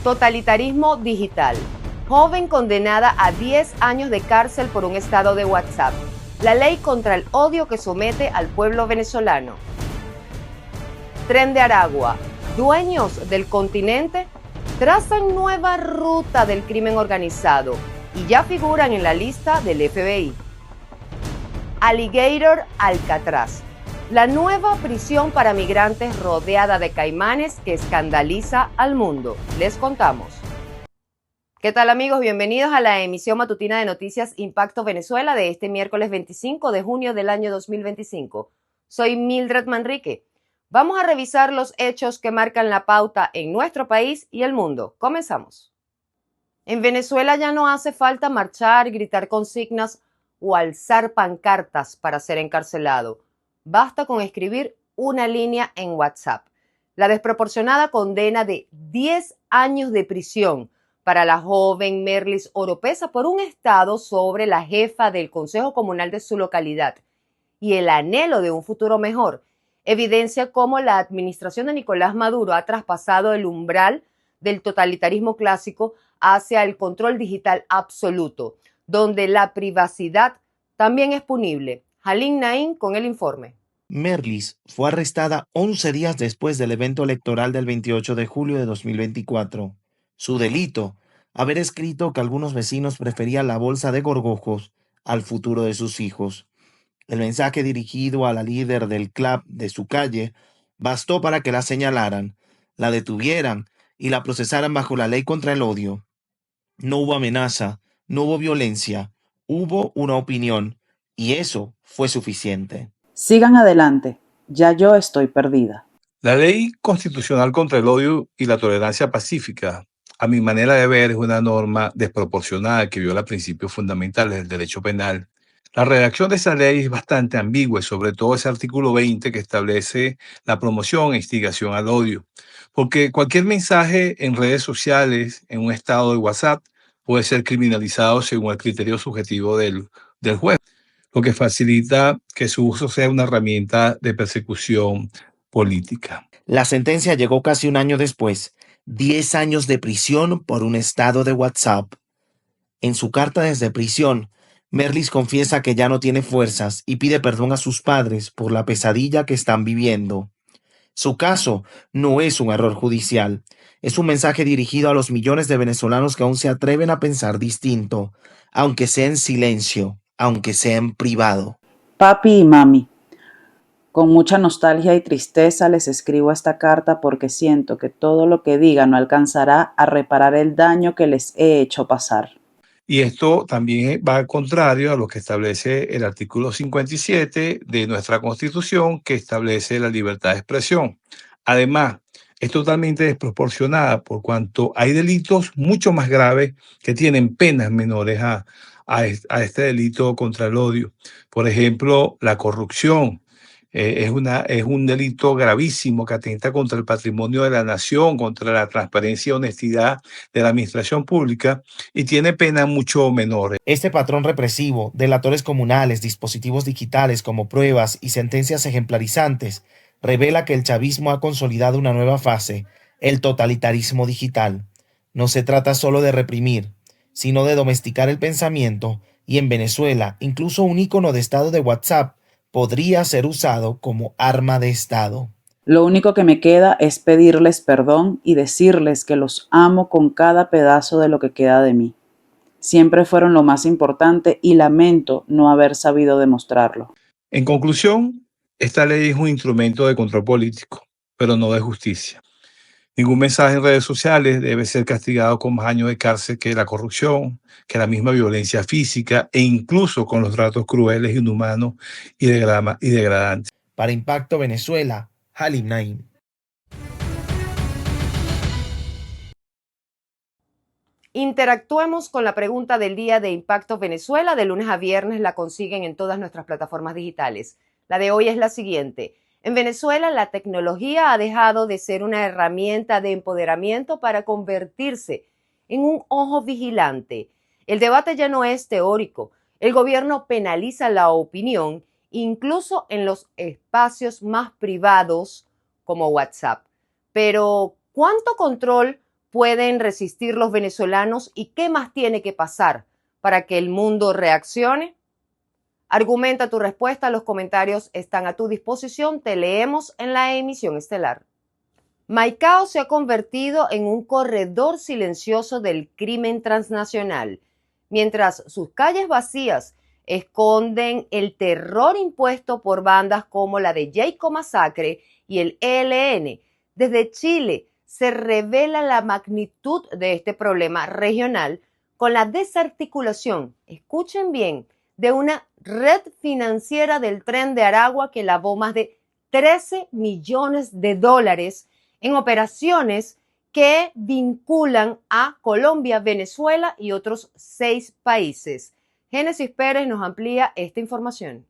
Totalitarismo digital. Joven condenada a 10 años de cárcel por un estado de WhatsApp. La ley contra el odio que somete al pueblo venezolano. Tren de Aragua. Dueños del continente trazan nueva ruta del crimen organizado y ya figuran en la lista del FBI. Alligator Alcatraz. La nueva prisión para migrantes rodeada de caimanes que escandaliza al mundo. Les contamos. ¿Qué tal, amigos? Bienvenidos a la emisión matutina de Noticias Impacto Venezuela de este miércoles 25 de junio del año 2025. Soy Mildred Manrique. Vamos a revisar los hechos que marcan la pauta en nuestro país y el mundo. Comenzamos. En Venezuela ya no hace falta marchar, gritar consignas o alzar pancartas para ser encarcelado. Basta con escribir una línea en WhatsApp. La desproporcionada condena de 10 años de prisión para la joven Merlis Oropesa por un estado sobre la jefa del Consejo Comunal de su localidad y el anhelo de un futuro mejor evidencia cómo la administración de Nicolás Maduro ha traspasado el umbral del totalitarismo clásico hacia el control digital absoluto, donde la privacidad también es punible. Halim Naim con el informe. Merlis fue arrestada 11 días después del evento electoral del 28 de julio de 2024. Su delito, haber escrito que algunos vecinos preferían la bolsa de gorgojos al futuro de sus hijos. El mensaje dirigido a la líder del club de su calle bastó para que la señalaran, la detuvieran y la procesaran bajo la ley contra el odio. No hubo amenaza, no hubo violencia, hubo una opinión y eso fue suficiente. Sigan adelante, ya yo estoy perdida. La ley constitucional contra el odio y la tolerancia pacífica, a mi manera de ver, es una norma desproporcionada que viola principios fundamentales del derecho penal. La redacción de esa ley es bastante ambigua y sobre todo ese artículo 20 que establece la promoción e instigación al odio. Porque cualquier mensaje en redes sociales, en un estado de WhatsApp, puede ser criminalizado según el criterio subjetivo del juez, lo que facilita que su uso sea una herramienta de persecución política. La sentencia llegó casi un año después, 10 años de prisión por un estado de WhatsApp. En su carta desde prisión, Merlis confiesa que ya no tiene fuerzas y pide perdón a sus padres por la pesadilla que están viviendo. Su caso no es un error judicial, es un mensaje dirigido a los millones de venezolanos que aún se atreven a pensar distinto, aunque sea en silencio, aunque sea en privado. Papi y mami, con mucha nostalgia y tristeza les escribo esta carta porque siento que todo lo que diga no alcanzará a reparar el daño que les he hecho pasar. Y esto también va al contrario a lo que establece el artículo 57 de nuestra Constitución, que establece la libertad de expresión. Además, es totalmente desproporcionada por cuanto hay delitos mucho más graves que tienen penas menores a este delito contra el odio. Por ejemplo, la corrupción. Es un delito gravísimo que atenta contra el patrimonio de la nación, contra la transparencia y honestidad de la administración pública y tiene penas mucho menores. Este patrón represivo, delatores comunales, dispositivos digitales como pruebas y sentencias ejemplarizantes, revela que el chavismo ha consolidado una nueva fase, el totalitarismo digital. No se trata solo de reprimir, sino de domesticar el pensamiento, y en Venezuela, incluso un icono de estado de WhatsApp podría ser usado como arma de Estado. Lo único que me queda es pedirles perdón y decirles que los amo con cada pedazo de lo que queda de mí. Siempre fueron lo más importante y lamento no haber sabido demostrarlo. En conclusión, esta ley es un instrumento de control político, pero no de justicia. Ningún mensaje en redes sociales debe ser castigado con más años de cárcel que la corrupción, que la misma violencia física e incluso con los tratos crueles, inhumanos y degradantes. Para Impacto Venezuela, Halim Naim. Interactuemos con la pregunta del día de Impacto Venezuela. De lunes a viernes la consiguen en todas nuestras plataformas digitales. La de hoy es la siguiente. En Venezuela, la tecnología ha dejado de ser una herramienta de empoderamiento para convertirse en un ojo vigilante. El debate ya no es teórico. El gobierno penaliza la opinión, incluso en los espacios más privados como WhatsApp. Pero, ¿cuánto control pueden resistir los venezolanos y qué más tiene que pasar para que el mundo reaccione? Argumenta tu respuesta, los comentarios están a tu disposición, te leemos en la emisión estelar. Maicao se ha convertido en un corredor silencioso del crimen transnacional, mientras sus calles vacías esconden el terror impuesto por bandas como la de Jayco Masacre y el ELN. Desde Chile se revela la magnitud de este problema regional con la desarticulación, escuchen bien, de una red financiera del Tren de Aragua que lavó más de 13 millones de dólares en operaciones que vinculan a Colombia, Venezuela y otros 6 países. Génesis Pérez nos amplía esta información.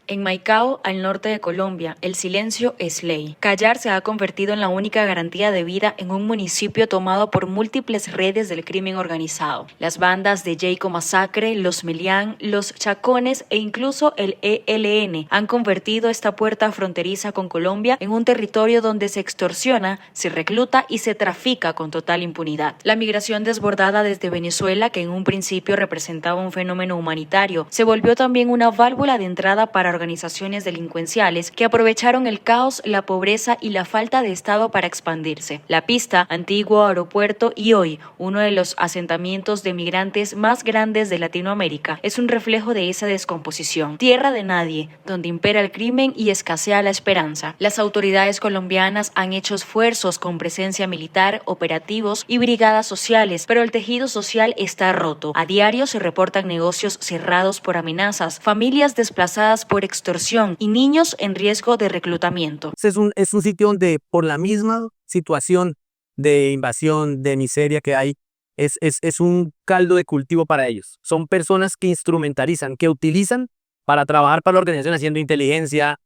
En Maicao, al norte de Colombia, el silencio es ley. Callar se ha convertido en la única garantía de vida en un municipio tomado por múltiples redes del crimen organizado. Las bandas de Jayco Masacre, los Melián, los Chacones e incluso el ELN han convertido esta puerta fronteriza con Colombia en un territorio donde se extorsiona, se recluta y se trafica con total impunidad. La migración desbordada desde Venezuela, que en un principio representaba un fenómeno humanitario, se volvió también una válvula de entrada para organizaciones delincuenciales que aprovecharon el caos, la pobreza y la falta de Estado para expandirse. La Pista, antiguo aeropuerto y hoy uno de los asentamientos de migrantes más grandes de Latinoamérica, es un reflejo de esa descomposición. Tierra de nadie, donde impera el crimen y escasea la esperanza. Las autoridades colombianas han hecho esfuerzos con presencia militar, operativos y brigadas sociales, pero el tejido social está roto. A diario se reportan negocios cerrados por amenazas, familias desplazadas por extorsión y niños en riesgo de reclutamiento. Es un sitio donde por la misma situación de invasión, de miseria que hay, es un caldo de cultivo para ellos. Son personas que instrumentalizan, que utilizan para trabajar para la organización haciendo inteligencia,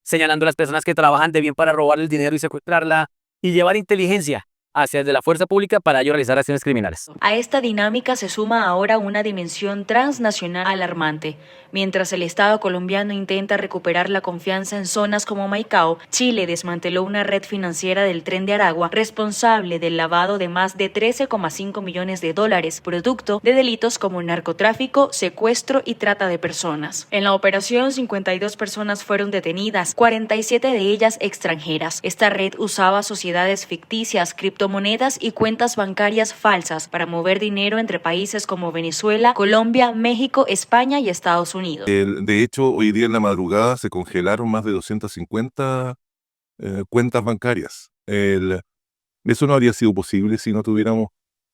señalando a las personas que trabajan de bien para robar el dinero y secuestrarla y llevar inteligencia hacia de la fuerza pública para ellos realizar acciones criminales. A esta dinámica se suma ahora una dimensión transnacional alarmante. Mientras el Estado colombiano intenta recuperar la confianza en zonas como Maicao, Chile desmanteló una red financiera del Tren de Aragua responsable del lavado de más de 13,5 millones de dólares, producto de delitos como narcotráfico, secuestro y trata de personas. En la operación, 52 personas fueron detenidas, 47 de ellas extranjeras. Esta red usaba sociedades ficticias, criptomonedas y cuentas bancarias falsas para mover dinero entre países como Venezuela, Colombia, México, España y Estados Unidos. De hecho, hoy día en la madrugada se congelaron más de 250 cuentas bancarias. Eso no habría sido posible si no tuviéramos,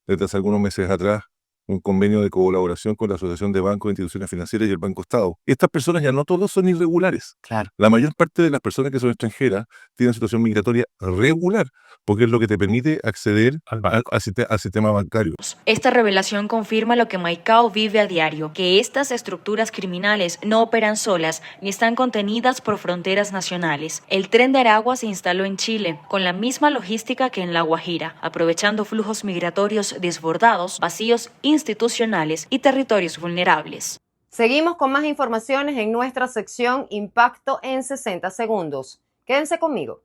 desde hace algunos meses atrás, un convenio de colaboración con la Asociación de Bancos e Instituciones Financieras y el Banco Estado. Estas personas ya no todos son irregulares. Claro. La mayor parte de las personas que son extranjeras tienen situación migratoria regular, porque es lo que te permite acceder al sistema bancario. Esta revelación confirma lo que Maicao vive a diario, que estas estructuras criminales no operan solas ni están contenidas por fronteras nacionales. El Tren de Aragua se instaló en Chile, con la misma logística que en La Guajira, aprovechando flujos migratorios desbordados, vacíos institucionales y territorios vulnerables. Seguimos con más informaciones en nuestra sección Impacto en 60 segundos. Quédense conmigo.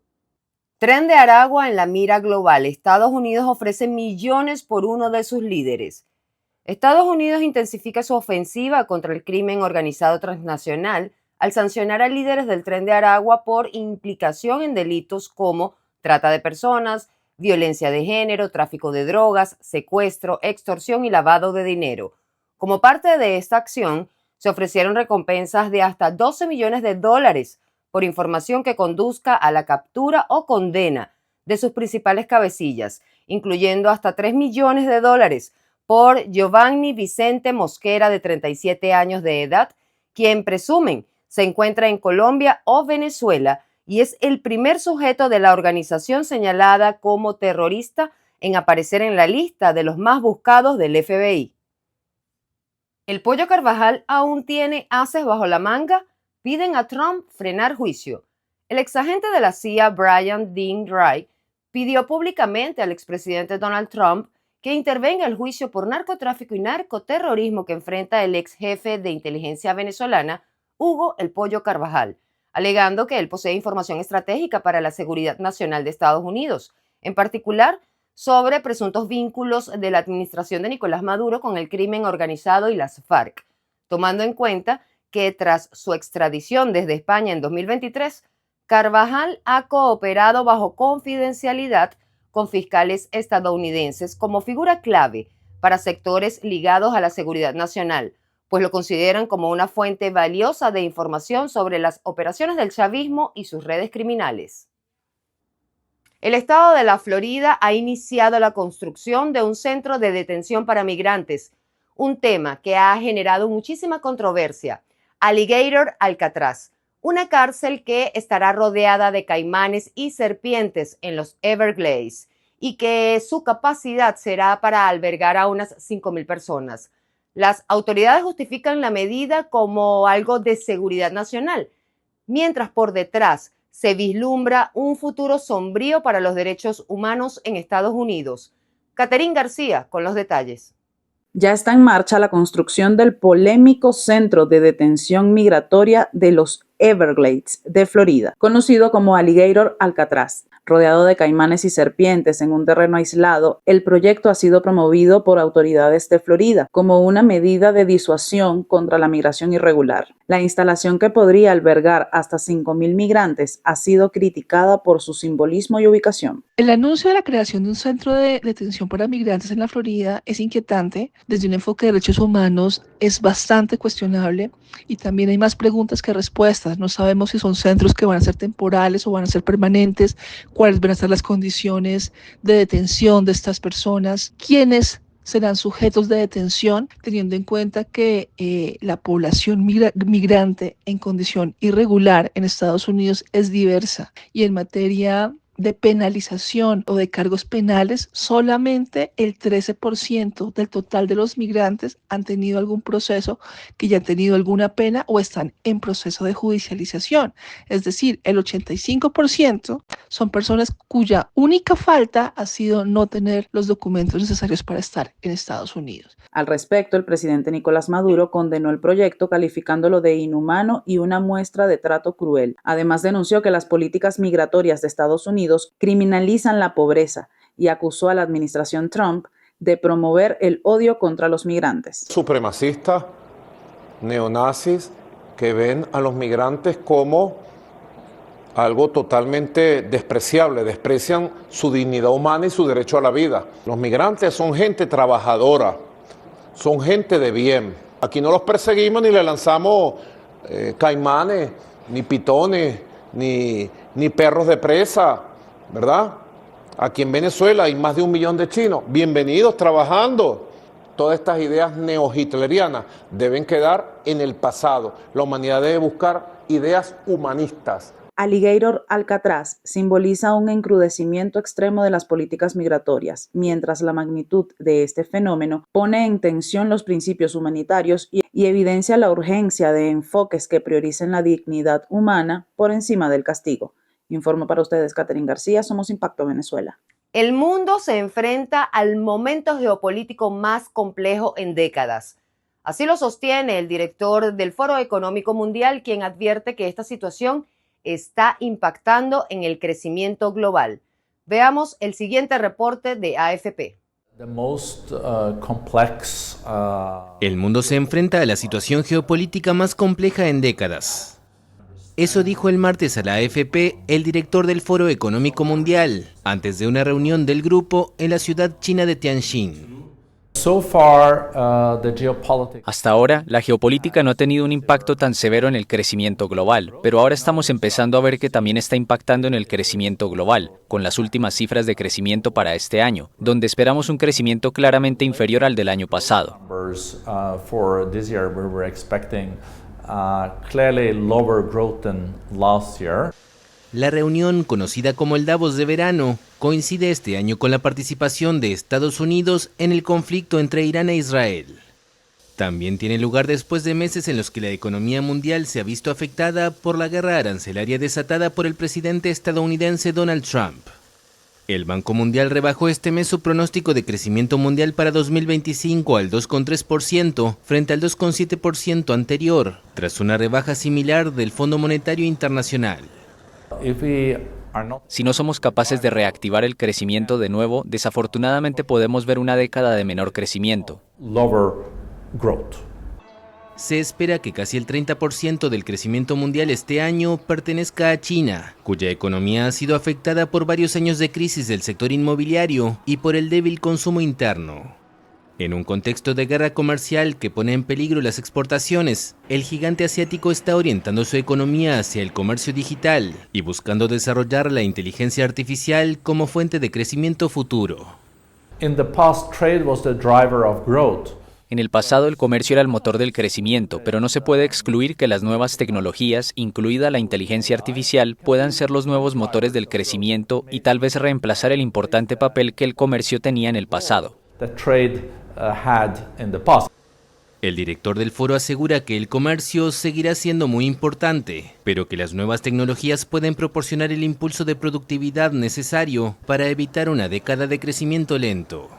Tren de Aragua en la mira global. Estados Unidos ofrece millones por uno de sus líderes. Estados Unidos intensifica su ofensiva contra el crimen organizado transnacional al sancionar a líderes del Tren de Aragua por implicación en delitos como trata de personas, violencia de género, tráfico de drogas, secuestro, extorsión y lavado de dinero. Como parte de esta acción, se ofrecieron recompensas de hasta 12 millones de dólares por información que conduzca a la captura o condena de sus principales cabecillas, incluyendo hasta 3 millones de dólares por Giovanni Vicente Mosquera, de 37 años de edad, quien presumen se encuentra en Colombia o Venezuela y es el primer sujeto de la organización señalada como terrorista en aparecer en la lista de los más buscados del FBI. El Pollo Carvajal aún tiene ases bajo la manga. Piden a Trump frenar juicio. El exagente de la CIA, Brian Dean Wright, pidió públicamente al expresidente Donald Trump que intervenga el juicio por narcotráfico y narcoterrorismo que enfrenta el ex jefe de inteligencia venezolana, Hugo El Pollo Carvajal, alegando que él posee información estratégica para la seguridad nacional de Estados Unidos, en particular sobre presuntos vínculos de la administración de Nicolás Maduro con el crimen organizado y las FARC, tomando en cuenta que tras su extradición desde España en 2023, Carvajal ha cooperado bajo confidencialidad con fiscales estadounidenses como figura clave para sectores ligados a la seguridad nacional, pues lo consideran como una fuente valiosa de información sobre las operaciones del chavismo y sus redes criminales. El estado de la Florida ha iniciado la construcción de un centro de detención para migrantes, un tema que ha generado muchísima controversia. Alligator Alcatraz, una cárcel que estará rodeada de caimanes y serpientes en los Everglades y que su capacidad será para albergar a unas 5,000 personas. Las autoridades justifican la medida como algo de seguridad nacional, mientras por detrás se vislumbra un futuro sombrío para los derechos humanos en Estados Unidos. Catherine García con los detalles. Ya está en marcha la construcción del polémico Centro de Detención Migratoria de los Everglades de Florida, conocido como Alligator Alcatraz. Rodeado de caimanes y serpientes en un terreno aislado, el proyecto ha sido promovido por autoridades de Florida como una medida de disuasión contra la migración irregular. La instalación, que podría albergar hasta 5,000 migrantes, ha sido criticada por su simbolismo y ubicación. El anuncio de la creación de un centro de detención para migrantes en la Florida es inquietante. Desde un enfoque de derechos humanos es bastante cuestionable y también hay más preguntas que respuestas. No sabemos si son centros que van a ser temporales o van a ser permanentes, cuáles van a ser las condiciones de detención de estas personas, quiénes serán sujetos de detención, teniendo en cuenta que la población migrante en condición irregular en Estados Unidos es diversa y en materia de penalización o de cargos penales, solamente el 13% del total de los migrantes han tenido algún proceso, que ya han tenido alguna pena o están en proceso de judicialización. Es decir, el 85% son personas cuya única falta ha sido no tener los documentos necesarios para estar en Estados Unidos. Al respecto, el presidente Nicolás Maduro condenó el proyecto calificándolo de inhumano y una muestra de trato cruel. Además, denunció que las políticas migratorias de Estados Unidos criminalizan la pobreza y acusó a la administración Trump de promover el odio contra los migrantes. Supremacistas, neonazis, que ven a los migrantes como algo totalmente despreciable, desprecian su dignidad humana y su derecho a la vida. Los migrantes son gente trabajadora, son gente de bien. Aquí no los perseguimos ni le lanzamos caimanes, ni pitones, ni perros de presa, ¿verdad? Aquí en Venezuela hay más de 1 millón de chinos. Bienvenidos, trabajando. Todas estas ideas neo-hitlerianas deben quedar en el pasado. La humanidad debe buscar ideas humanistas. Alligator Alcatraz simboliza un encrudecimiento extremo de las políticas migratorias, mientras la magnitud de este fenómeno pone en tensión los principios humanitarios y evidencia la urgencia de enfoques que prioricen la dignidad humana por encima del castigo. Informo para ustedes, Catherine García, somos Impacto Venezuela. El mundo se enfrenta al momento geopolítico más complejo en décadas. Así lo sostiene el director del Foro Económico Mundial, quien advierte que esta situación está impactando en el crecimiento global. Veamos el siguiente reporte de AFP. El mundo se enfrenta a la situación geopolítica más compleja en décadas. Eso dijo el martes a la AFP el director del Foro Económico Mundial, antes de una reunión del grupo en la ciudad china de Tianjin. Hasta ahora, la geopolítica no ha tenido un impacto tan severo en el crecimiento global, pero ahora estamos empezando a ver que también está impactando en el crecimiento global, con las últimas cifras de crecimiento para este año, donde esperamos un crecimiento claramente inferior al del año pasado. La reunión, conocida como el Davos de verano, coincide este año con la participación de Estados Unidos en el conflicto entre Irán e Israel. También tiene lugar después de meses en los que la economía mundial se ha visto afectada por la guerra arancelaria desatada por el presidente estadounidense Donald Trump. El Banco Mundial rebajó este mes su pronóstico de crecimiento mundial para 2025 al 2,3% frente al 2,7% anterior, tras una rebaja similar del Fondo Monetario Internacional. Si no somos capaces de reactivar el crecimiento de nuevo, desafortunadamente podemos ver una década de menor crecimiento. Se espera que casi el 30% del crecimiento mundial este año pertenezca a China, cuya economía ha sido afectada por varios años de crisis del sector inmobiliario y por el débil consumo interno. En un contexto de guerra comercial que pone en peligro las exportaciones, el gigante asiático está orientando su economía hacia el comercio digital y buscando desarrollar la inteligencia artificial como fuente de crecimiento futuro. En el pasado el comercio era el motor del crecimiento, pero no se puede excluir que las nuevas tecnologías, incluida la inteligencia artificial, puedan ser los nuevos motores del crecimiento y tal vez reemplazar el importante papel que el comercio tenía en el pasado. El director del foro asegura que el comercio seguirá siendo muy importante, pero que las nuevas tecnologías pueden proporcionar el impulso de productividad necesario para evitar una década de crecimiento lento.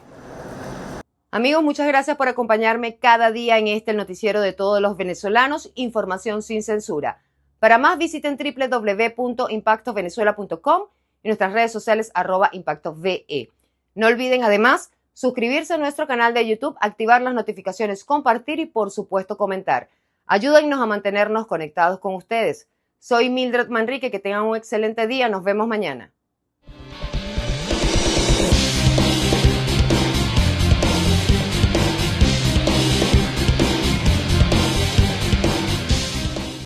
Amigos, muchas gracias por acompañarme cada día en el noticiero de todos los venezolanos, información sin censura. Para más visiten www.impactovenezuela.com y nuestras redes sociales @impactove. No olviden además suscribirse a nuestro canal de YouTube, activar las notificaciones, compartir y por supuesto comentar. Ayúdennos a mantenernos conectados con ustedes. Soy Mildred Manrique, que tengan un excelente día, nos vemos mañana.